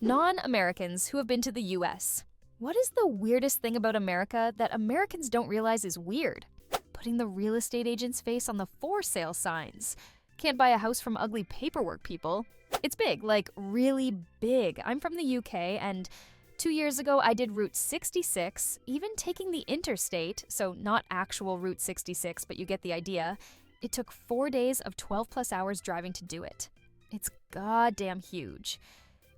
Non-Americans who have been to the US. What is the weirdest thing about America that Americans don't realize is weird? Putting the real estate agent's face on the for sale signs. Can't buy a house from ugly paperwork people. It's big, like really big. I'm from the UK, and 2 years ago I did Route 66, even taking the interstate, so not actual Route 66, but you get the idea. It took 4 days of 12 plus hours driving to do it. It's goddamn huge.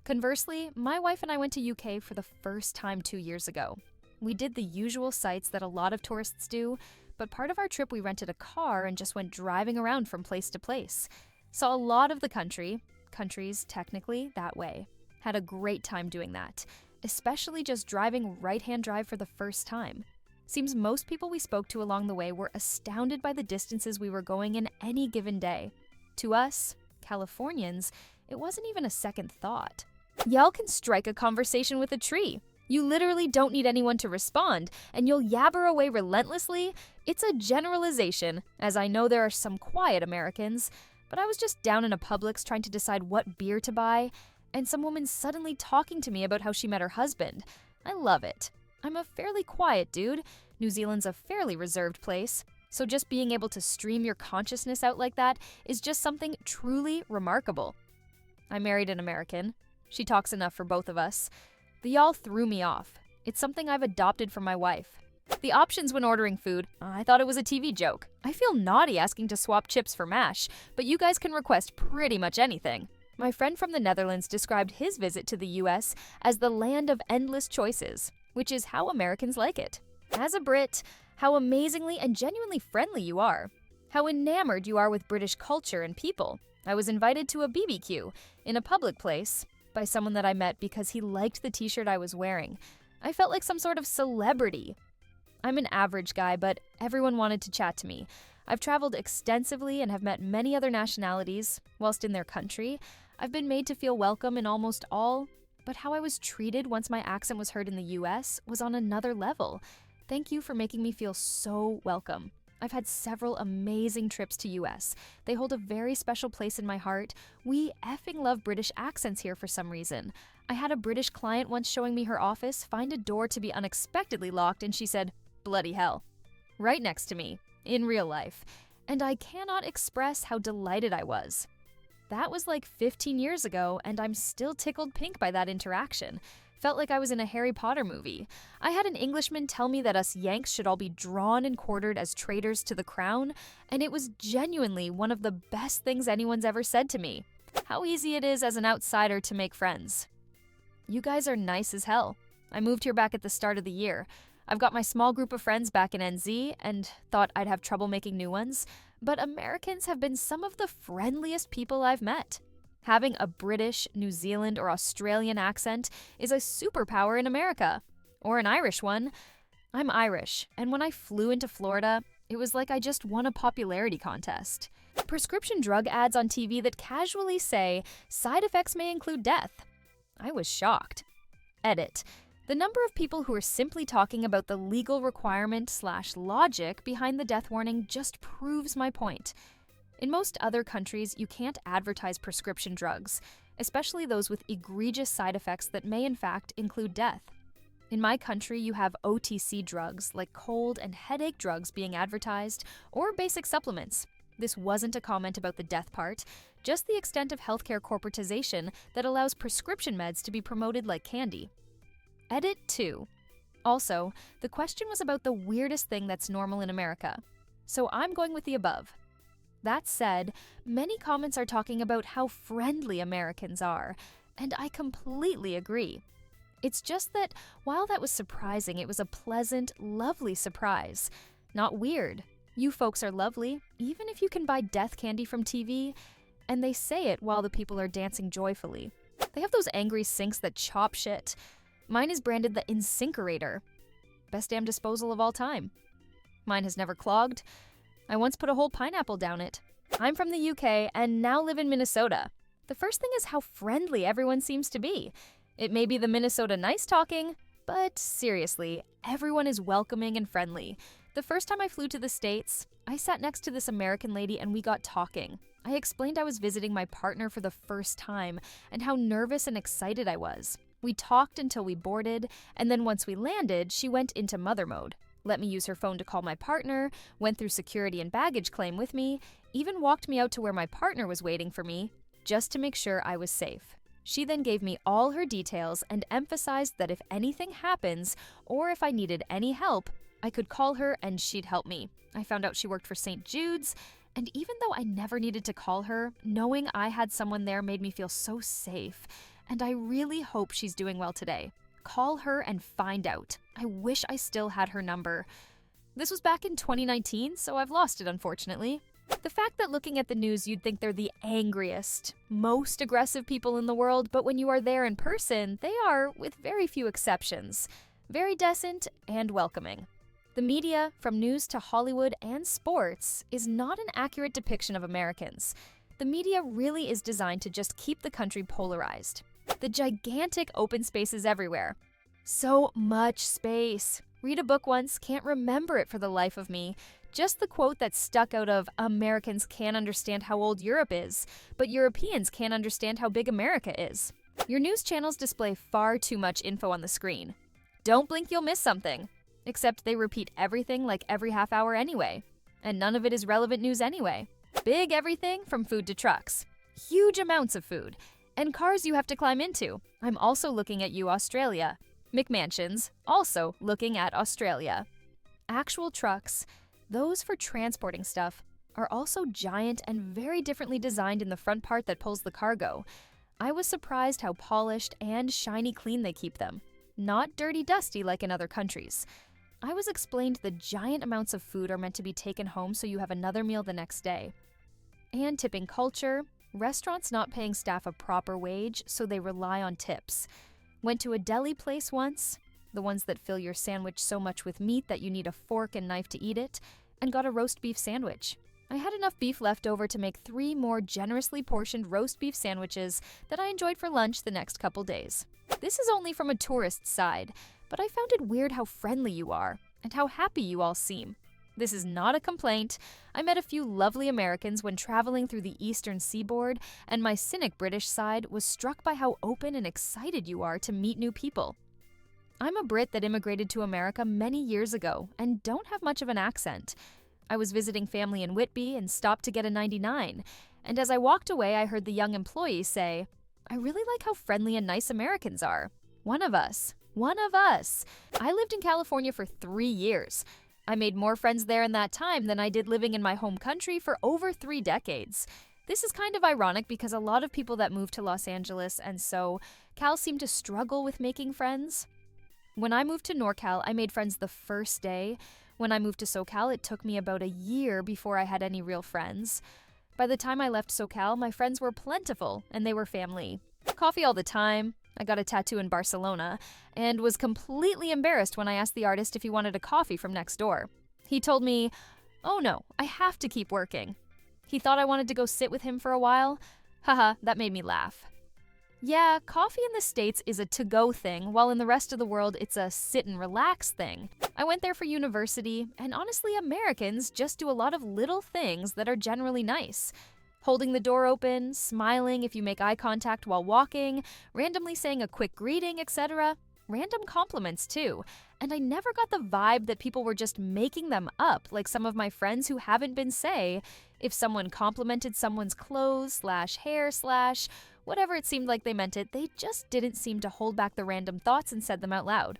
Conversely, my wife and I went to UK for the first time 2 years ago. We did the usual sites that a lot of tourists do, but part of our trip we rented a car and just went driving around from place to place. Saw a lot of the countries technically that way. Had a great time doing that, especially just driving right-hand drive for the first time. Seems most people we spoke to along the way were astounded by the distances we were going in any given day. To us, Californians, it wasn't even a second thought. Y'all can strike a conversation with a tree. You literally don't need anyone to respond, and you'll yabber away relentlessly. It's a generalization, as I know there are some quiet Americans, but I was just down in a Publix trying to decide what beer to buy, and some woman suddenly talking to me about how she met her husband. I love it. I'm a fairly quiet dude. New Zealand's a fairly reserved place, so just being able to stream your consciousness out like that is just something truly remarkable. I married an American. She talks enough for both of us. The y'all threw me off. It's something I've adopted from my wife. The options when ordering food, I thought it was a TV joke. I feel naughty asking to swap chips for mash, but you guys can request pretty much anything. My friend from the Netherlands described his visit to the US as the land of endless choices, which is how Americans like it. As a Brit, how amazingly and genuinely friendly you are. How enamored you are with British culture and people. I was invited to a BBQ in a public place by someone that I met because he liked the t-shirt I was wearing. I felt like some sort of celebrity. I'm an average guy, but everyone wanted to chat to me. I've traveled extensively and have met many other nationalities whilst in their country. I've been made to feel welcome in almost all, but how I was treated once my accent was heard in the US was on another level. Thank you for making me feel so welcome. I've had several amazing trips to US. They hold a very special place in my heart. We effing love British accents here for some reason. I had a British client once showing me her office find a door to be unexpectedly locked, and she said, "Bloody hell," right next to me, in real life. And I cannot express how delighted I was. That was like 15 years ago, and I'm still tickled pink by that interaction. Felt like I was in a Harry Potter movie. I had an Englishman tell me that us Yanks should all be drawn and quartered as traitors to the crown, and it was genuinely one of the best things anyone's ever said to me. How easy it is as an outsider to make friends. You guys are nice as hell. I moved here back at the start of the year. I've got my small group of friends back in NZ and thought I'd have trouble making new ones, but Americans have been some of the friendliest people I've met. Having a British, New Zealand, or Australian accent is a superpower in America. Or an Irish one. I'm Irish, and when I flew into Florida, it was like I just won a popularity contest. Prescription drug ads on TV that casually say, side effects may include death. I was shocked. Edit. The number of people who are simply talking about the legal requirement/logic behind the death warning just proves my point. In most other countries, you can't advertise prescription drugs, especially those with egregious side effects that may in fact include death. In my country, you have OTC drugs like cold and headache drugs being advertised, or basic supplements. This wasn't a comment about the death part, just the extent of healthcare corporatization that allows prescription meds to be promoted like candy. Edit 2. Also, the question was about the weirdest thing that's normal in America, so I'm going with the above. That said, many comments are talking about how friendly Americans are, and I completely agree. It's just that while that was surprising, it was a pleasant, lovely surprise. Not weird. You folks are lovely, even if you can buy death candy from TV, and they say it while the people are dancing joyfully. They have those angry sinks that chop shit. Mine is branded the Incinerator. Best damn disposal of all time. Mine has never clogged. I once put a whole pineapple down it. I'm from the UK and now live in Minnesota. The first thing is how friendly everyone seems to be. It may be the Minnesota nice talking, but seriously, everyone is welcoming and friendly. The first time I flew to the States, I sat next to this American lady and we got talking. I explained I was visiting my partner for the first time and how nervous and excited I was. We talked until we boarded, and then once we landed, she went into mother mode. Let me use her phone to call my partner, went through security and baggage claim with me, even walked me out to where my partner was waiting for me, just to make sure I was safe. She then gave me all her details and emphasized that if anything happens, or if I needed any help, I could call her and she'd help me. I found out she worked for St. Jude's, and even though I never needed to call her, knowing I had someone there made me feel so safe, and I really hope she's doing well today. Call her and find out. I wish I still had her number. This was back in 2019, so I've lost it, unfortunately. The fact that looking at the news you'd think they're the angriest, most aggressive people in the world, but when you are there in person, they are, with very few exceptions, very decent and welcoming. The media, from news to Hollywood and sports, is not an accurate depiction of Americans. The media really is designed to just keep the country polarized. The gigantic open spaces everywhere. So much space. Read a book once, can't remember it for the life of me. Just the quote that stuck out of Americans can't understand how old Europe is, but Europeans can't understand how big America is. Your news channels display far too much info on the screen. Don't blink, you'll miss something. Except they repeat everything like every half hour anyway. And none of it is relevant news anyway. Big everything from food to trucks. Huge amounts of food. And cars you have to climb into. I'm also looking at you, Australia. McMansions, also looking at Australia. Actual trucks, those for transporting stuff, are also giant and very differently designed in the front part that pulls the cargo. I was surprised how polished and shiny clean they keep them. Not dirty dusty like in other countries. I was explained the giant amounts of food are meant to be taken home so you have another meal the next day. And tipping culture, restaurants not paying staff a proper wage, so they rely on tips. Went to a deli place once, the ones that fill your sandwich so much with meat that you need a fork and knife to eat it, and got a roast beef sandwich. I had enough beef left over to make 3 more generously portioned roast beef sandwiches that I enjoyed for lunch the next couple days. This is only from a tourist's side, but I found it weird how friendly you are, and how happy you all seem. This is not a complaint. I met a few lovely Americans when traveling through the eastern seaboard, and my cynic British side was struck by how open and excited you are to meet new people. I'm a Brit that immigrated to America many years ago and don't have much of an accent. I was visiting family in Whitby and stopped to get a 99, and as I walked away I heard the young employee say, "I really like how friendly and nice Americans are. One of us. One of us." I lived in California for 3 years. I made more friends there in that time than I did living in my home country for over 3 decades. This is kind of ironic because a lot of people that move to Los Angeles and so Cal seem to struggle with making friends. When I moved to NorCal, I made friends the first day. When I moved to SoCal, it took me about a year before I had any real friends. By the time I left SoCal, my friends were plentiful and they were family. Coffee all the time. I got a tattoo in Barcelona and was completely embarrassed when I asked the artist if he wanted a coffee from next door. He told me, "Oh no, I have to keep working." He thought I wanted to go sit with him for a while. Haha, that made me laugh. Yeah, coffee in the States is a to-go thing, while in the rest of the world it's a sit and relax thing. I went there for university, and honestly, Americans just do a lot of little things that are generally nice. Holding the door open, smiling if you make eye contact while walking, randomly saying a quick greeting, etc. Random compliments too. And I never got the vibe that people were just making them up, like some of my friends who haven't been say, if someone complimented someone's clothes / hair / whatever it seemed like they meant it, they just didn't seem to hold back the random thoughts and said them out loud.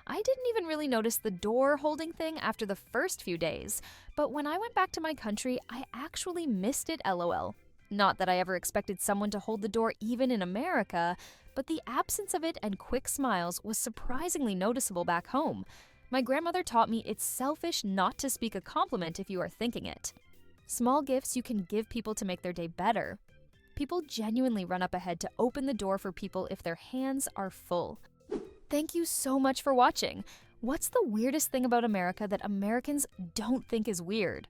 I didn't even really notice the door holding thing after the first few days, but when I went back to my country, I actually missed it, LOL. Not that I ever expected someone to hold the door even in America, but the absence of it and quick smiles was surprisingly noticeable back home. My grandmother taught me it's selfish not to speak a compliment if you are thinking it. Small gifts you can give people to make their day better. People genuinely run up ahead to open the door for people if their hands are full. Thank you so much for watching. What's the weirdest thing about America that Americans don't think is weird?